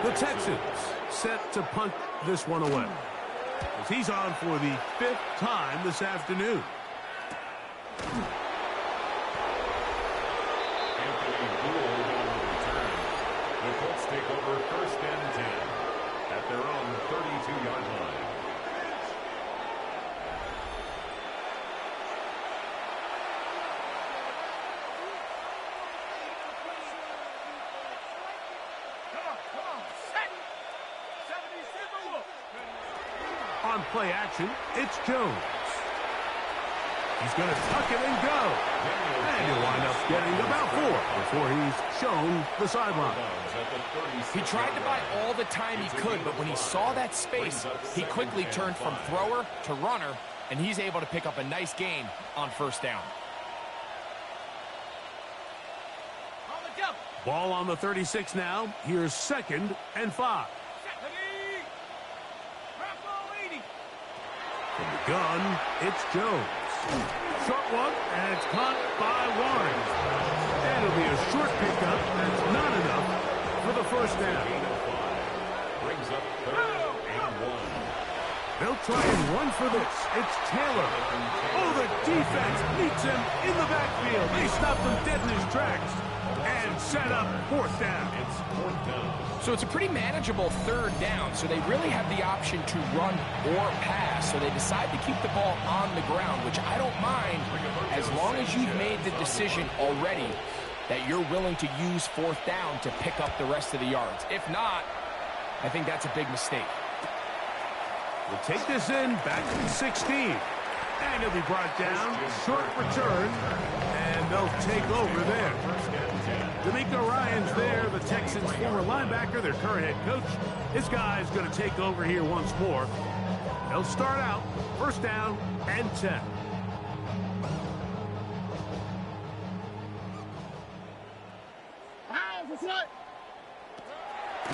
The Texans set to punt this one away, as he's on for the 5th time this afternoon. The Colts take over 1st and 10 at their own 32-yard line. On play action, it's Jones. He's going to tuck it and go. And he'll wind up getting about 4 before he's shown the sideline. He tried to buy all the time he could, but when he saw that space, he quickly turned from thrower to runner, and he's able to pick up a nice gain on 1st down. Ball on the 36 now. Here's 2nd and 5. From the gun, it's Jones. Short one, and it's caught by Warren. And it'll be a short pickup. That's not enough for the 1st down. Brings up 3rd and 1. They'll try and run for this. It's Taylor. Oh, the defense meets him in the backfield. They stop him dead in his tracks and set up 4th down. It's 4th down. So it's a pretty manageable 3rd down, so they really have the option to run or pass. So they decide to keep the ball on the ground, which I don't mind as long as you've made the decision already that you're willing to use 4th down to pick up the rest of the yards. If not, I think that's a big mistake. We'll take this in back to the 16. And he'll be brought down. Short return. And they'll take over there. D'Amico Ryans there, the Texans' former linebacker, their current head coach. This guy's going to take over here once more. They'll start out 1st down and 10.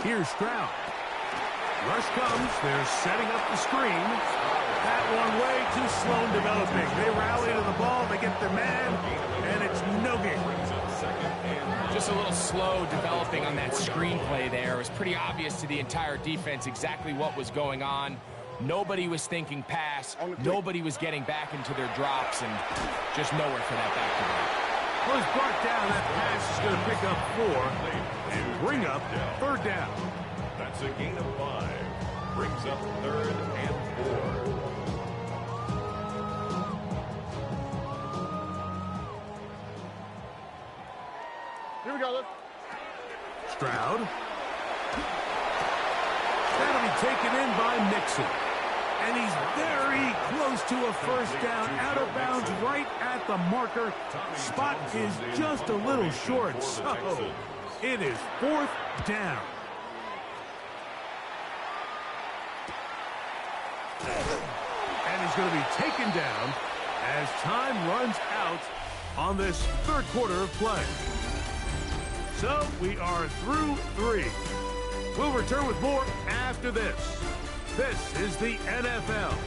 Here's Stroud. Rush comes. They're setting up the screen. That one way too slow in developing. They rally to the ball. They get their man, and it's no gain. Just a little slow developing on that screenplay there. It was pretty obvious to the entire defense exactly what was going on. Nobody was thinking pass. Nobody was getting back into their drops, and just nowhere for that back-to-back. Was brought down. That pass is going to pick up 4 and bring up 3rd down. That's a gain of 5. Brings up 3rd and 4. Here we go, look. Stroud. That'll be taken in by Mixon. And he's very close to a 1st down, out of bounds, right at the marker. Spot is just a little short, so it is 4th down. And he's going to be taken down as time runs out on this 3rd quarter of play. So we are through 3. We'll return with more after this. This is the NFL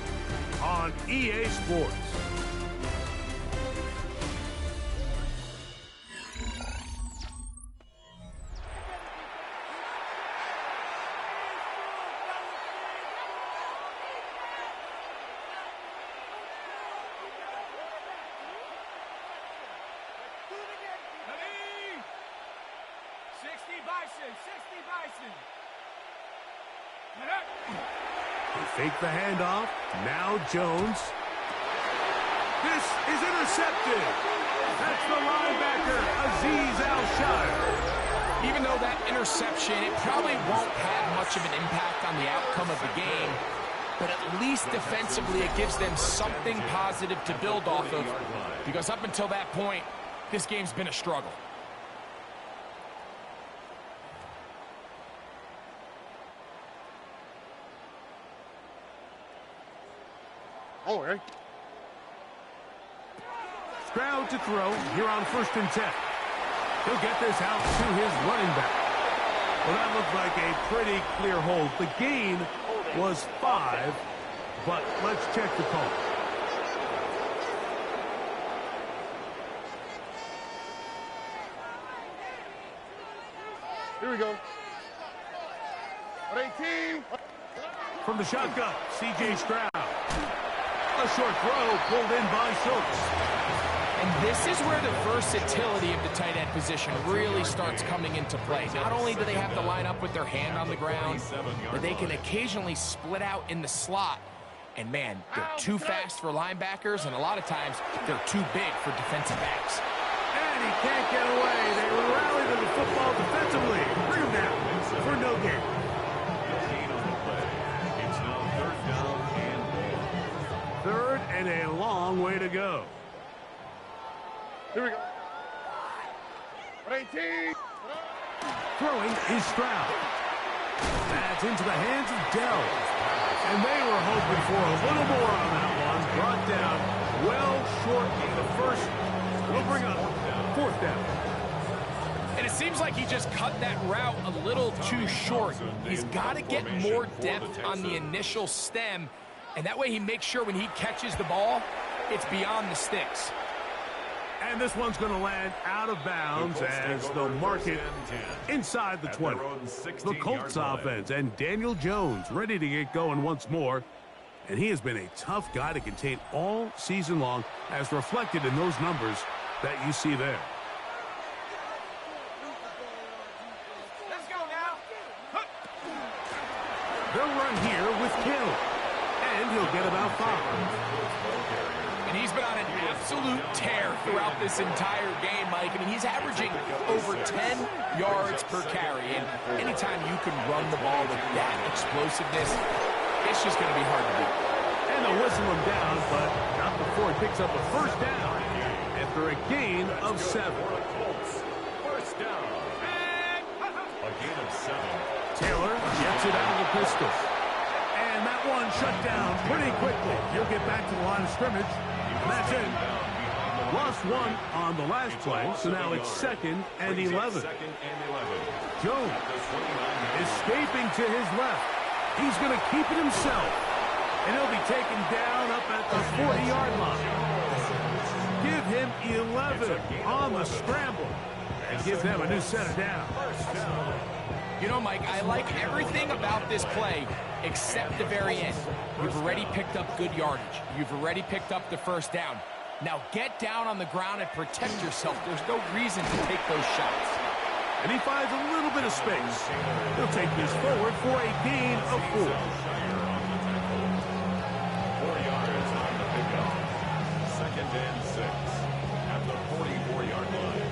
on EA Sports. Fake the handoff. Now Jones. This is intercepted. That's the linebacker, Azeez Al-Shire. Even though that interception, it probably won't have much of an impact on the outcome of the game, but at least defensively it gives them something positive to build off of, because up until that point, this game's been a struggle. All right. Stroud to throw here on 1st and 10. He'll get this out to his running back. Well, that looked like a pretty clear hold. The gain was 5, but let's check the call. Here we go. 18. From the shotgun, CJ Stroud. A short throw pulled in by Schultz. And this is where the versatility of the tight end position really starts coming into play. Not only do they have to line up with their hand on the ground, but they can occasionally split out in the slot. And man, they're too fast for linebackers, and a lot of times they're too big for defensive backs. And he can't get away. They rally to the football defensively. Bring him down for no gain. Third and a long way to go. Here we go. 18. Throwing is Stroud. That's into the hands of Dell. And they were hoping for a little more on that one. Brought down well short of the first. We'll bring up 4th down. And it seems like he just cut that route a little too short. He's got to get more depth on the initial stem, and that way he makes sure when he catches the ball, it's beyond the sticks. And this one's going to land out of bounds as they'll mark it inside the 20. The Colts offense and Daniel Jones ready to get going once more. And he has been a tough guy to contain all season long, as reflected in those numbers that you see there. Let's go now. They'll run here with Kill. And he'll get about 5. And he's been on an absolute tear throughout this entire game, Mike. I mean, he's averaging over 10 yards per carry. And anytime you can run the ball with that explosiveness, it's just going to be hard to do. And they'll whistle him down, but not before he picks up a 1st down after a gain of 7. 1st down. A gain of 7. Taylor gets it out of the pistol. And that one shut down pretty quickly. He'll get back to the line of scrimmage. And that's it. Lost 1 on the last play, so now it's 2nd and 11. Jones escaping to his left. He's going to keep it himself. And he'll be taken down up at the 40-yard line. Give him 11 on the scramble. And give them a new set of downs. You know, Mike, I like everything about this play except the very end. You've already picked up good yardage. You've already picked up the 1st down. Now get down on the ground and protect yourself. There's no reason to take those shots. And he finds a little bit of space. He'll take this forward for a gain of 4. 4 yards on the pickup. 2nd and 6 at the 44-yard line.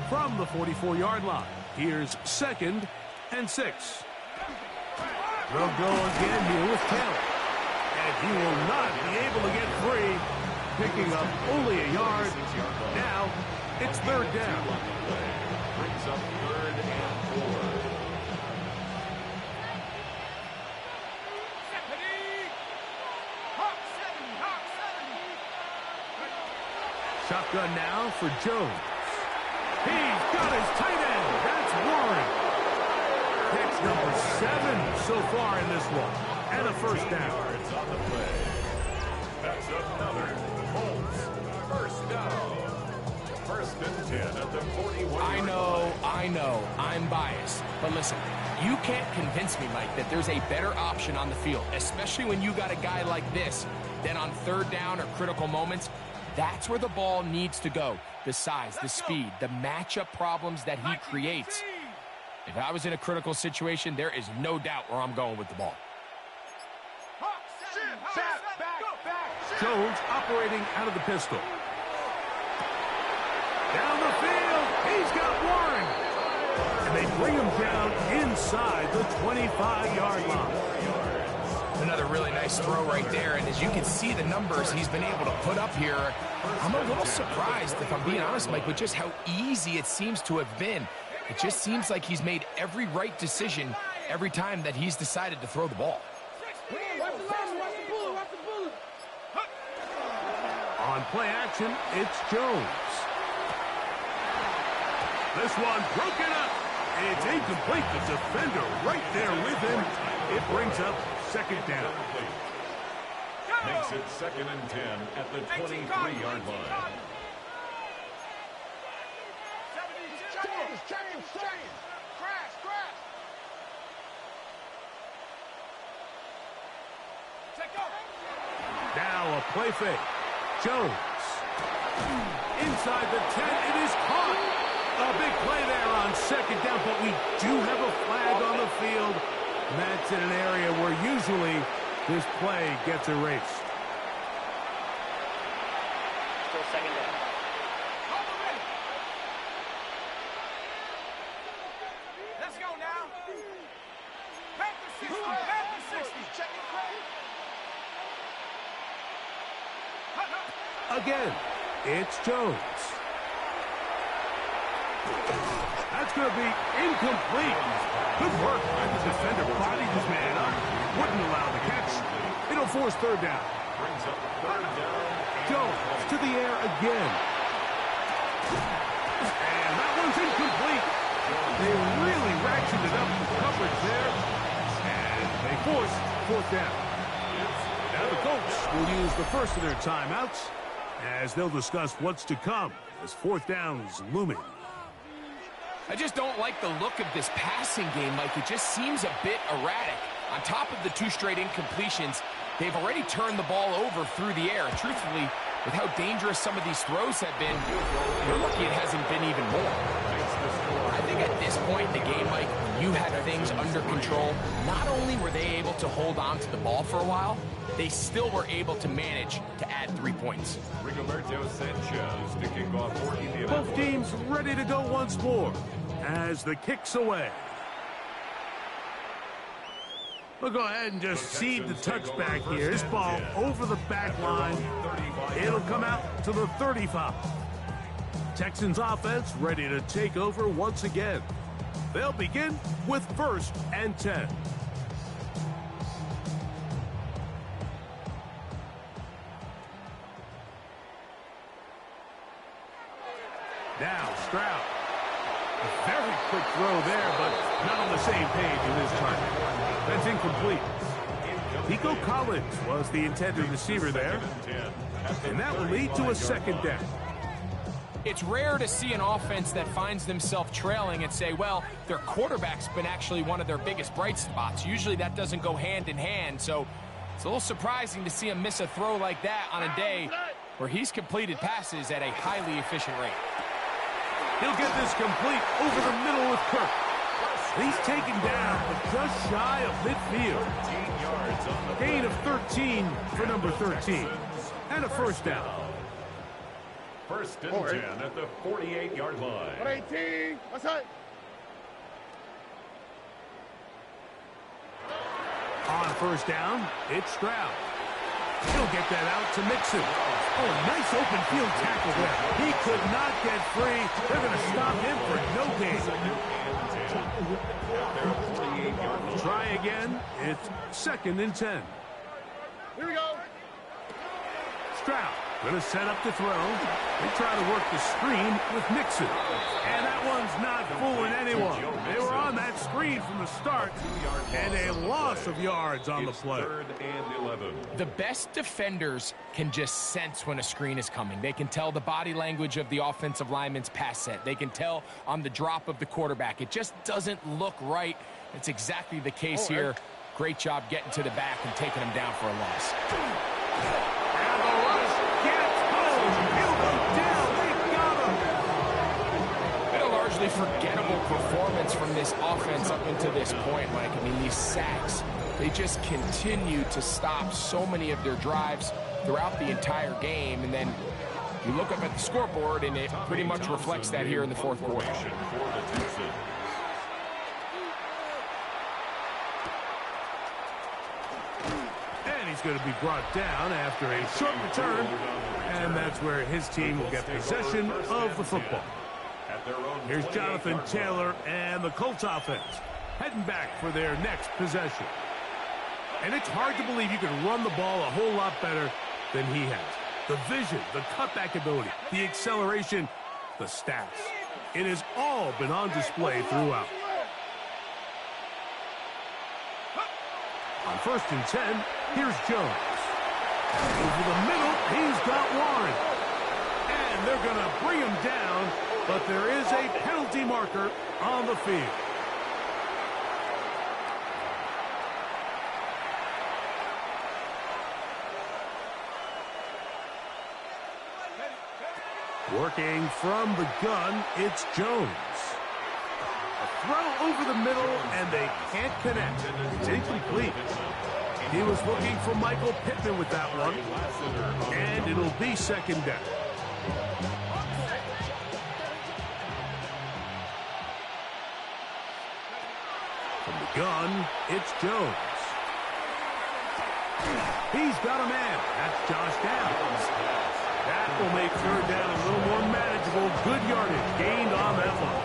From the 44-yard line, here's 2nd and 6. They'll go again here with Taylor. And he will not be able to get free, picking up only a yard. Now it's 3rd down. Brings up 3rd and 4. Shotgun now for Jones. He's got his tight end. That's Warren. Catch number 7 so far in this one. And a first down. Yards on the play. That's another Colts first down. First and 10 at the 41. I know, I'm biased. But listen, you can't convince me, Mike, that there's a better option on the field, especially when you got a guy like this, than on third down or critical moments. That's where the ball needs to go. The size, the speed, the matchup problems that he creates. If I was in a critical situation, there is no doubt where I'm going with the ball. Jones operating out of the pistol. Down the field, he's got Warren. And they bring him down inside the 25-yard line. Another really nice throw right there, and as you can see the numbers he's been able to put up here, I'm a little surprised, if I'm being honest, Mike, with just how easy it seems to have been. It just seems like he's made every right decision every time that he's decided to throw the ball. On play action, it's Jones. This one broken up. It's incomplete. The defender right there with him. It brings up second down. Makes it second and 10 at the 23-yard line. Now a play fake. Jones. Inside the 10. It is caught. A big play there on second down, but we do have a flag on the field. And that's in an area where usually this play gets erased. Still second down. Let's go now. Back to 60. Back to 60. Check it, Craig. Again, it's Jones. That's going to be incomplete. Good work by the defender. Bodied his man up. Wouldn't allow the catch. It'll force third down. Brings up third down. Jones to the air again. And that one's incomplete. They really ratcheted up the coverage there. And they force fourth down. Now the Colts will use the first of their timeouts as they'll discuss what's to come as fourth down is looming. I just don't like the look of this passing game, Mike. It just seems a bit erratic. On top of the 2 straight incompletions, they've already turned the ball over through the air. And truthfully, with how dangerous some of these throws have been, you're lucky it hasn't been even more. I think at this point in the game, Mike, when you had things under control, not only were they able to hold on to the ball for a while, they still were able to manage to add 3 points. Rigoberto Sanchez to kick off for Indianapolis. Both teams ready to go once more as the kick's away. We'll go ahead and just cede the touchback here. This ball over the back line. It'll come out to the 35. Texans offense ready to take over once again. They'll begin with first and 10. Now Stroud. A very quick throw there, but not on the same page in this target. That's incomplete. Nico Collins was the intended receiver there. And that will lead to a second down. It's rare to see an offense that finds themselves trailing and say, well, their quarterback's been actually one of their biggest bright spots. Usually that doesn't go hand in hand, so it's a little surprising to see him miss a throw like that on a day where he's completed passes at a highly efficient rate. He'll get this complete over the middle with Kirk. He's taken down, but just shy of midfield. Gain of 13 for number 13. And a first down. First and 10 at the 48-yard line. 18. What's that? On first down, it's Stroud. He'll get that out to Mixon. Oh, nice open field tackle there. He could not get free. They're going to stop him for no gain. Try again. It's second and 10. Here we go. Stroud Gonna set up to throw. They try to work the screen with Nixon. And that one's not fooling anyone. They were on that screen from the start, and a loss of yards on the play. Third and 11. The best defenders can just sense when a screen is coming. They can tell the body language of the offensive lineman's pass set. They can tell on the drop of the quarterback. It just doesn't look right. It's exactly the case here. Great job getting to the back and taking him down for a loss. And the rush gets home. He'll go down. They got him. Been a largely forgettable performance from this offense up until this point, Mike. I mean, these sacks, they just continue to stop so many of their drives throughout the entire game. And then you look up at the scoreboard, and it pretty much reflects that here in the fourth quarter. He's going to be brought down after a short return, and that's where his team will get possession of the football. Here's Jonathan Taylor and the Colts offense heading back for their next possession. And it's hard to believe you can run the ball a whole lot better than he has. The vision, the cutback ability, the acceleration, the stats. It has all been on display throughout. On 1st and 10, here's Jones. Over the middle, he's got Warren. And they're going to bring him down, but there is a penalty marker on the field. Working from the gun, it's Jones. A throw over the middle, and they can't connect. It's incomplete. He was looking for Michael Pittman with that one. And it'll be second down. From the gun, it's Jones. He's got a man. That's Josh Downs. That will make third down a little more manageable. Good yardage gained on that one.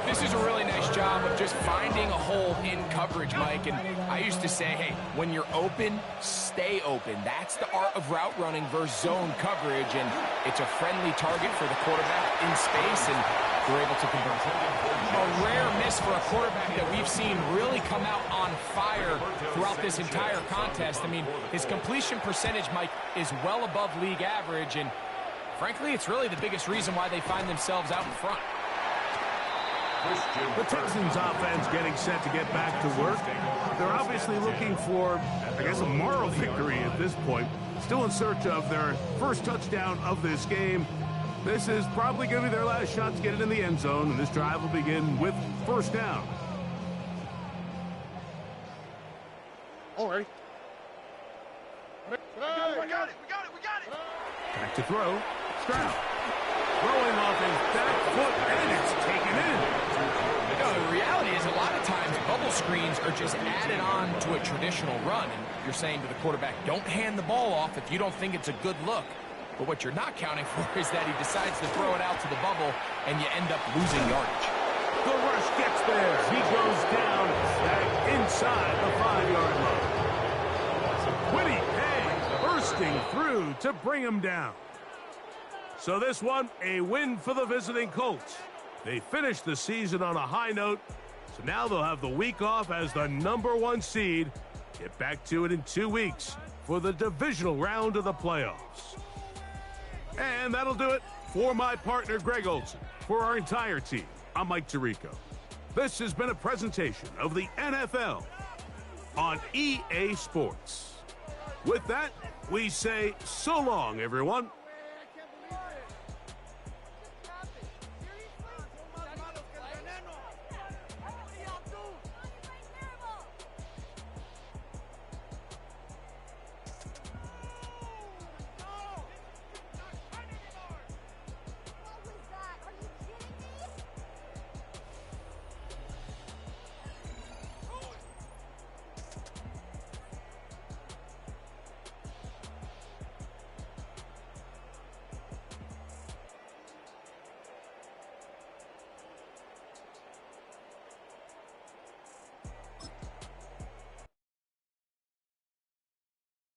This is a really nice job of just finding a hole in coverage, Mike. And I used to say, hey, when you're open, stay open. That's the art of route running versus zone coverage. And it's a friendly target for the quarterback in space, and they're able to convert. A rare miss for a quarterback that we've seen really come out on fire throughout this entire contest. I mean, his completion percentage, Mike, is well above league average. And frankly, it's really the biggest reason why they find themselves out in front. The Texans offense getting set to get back to work. They're obviously looking for, I guess, a moral victory at this point. Still in search of their first touchdown of this game. This is probably going to be their last shot to get it in the end zone, and this drive will begin with first down. All right. We got it. Back to throw. Stroud. Throwing off his back foot, and it's taken in. The reality is a lot of times bubble screens are just added on to a traditional run. And you're saying to the quarterback, don't hand the ball off if you don't think it's a good look. But what you're not counting for is that he decides to throw it out to the bubble, and you end up losing yardage. The rush gets there. He goes down back inside the 5-yard line. Quiddy Pay bursting through to bring him down. So this one, a win for the visiting Colts. They finished the season on a high note, so now they'll have the week off as the #1 seed. Get back to it in 2 weeks for the divisional round of the playoffs. And that'll do it for my partner, Greg Olson. For our entire team, I'm Mike Tirico. This has been a presentation of the NFL on EA Sports. With that, we say so long, everyone.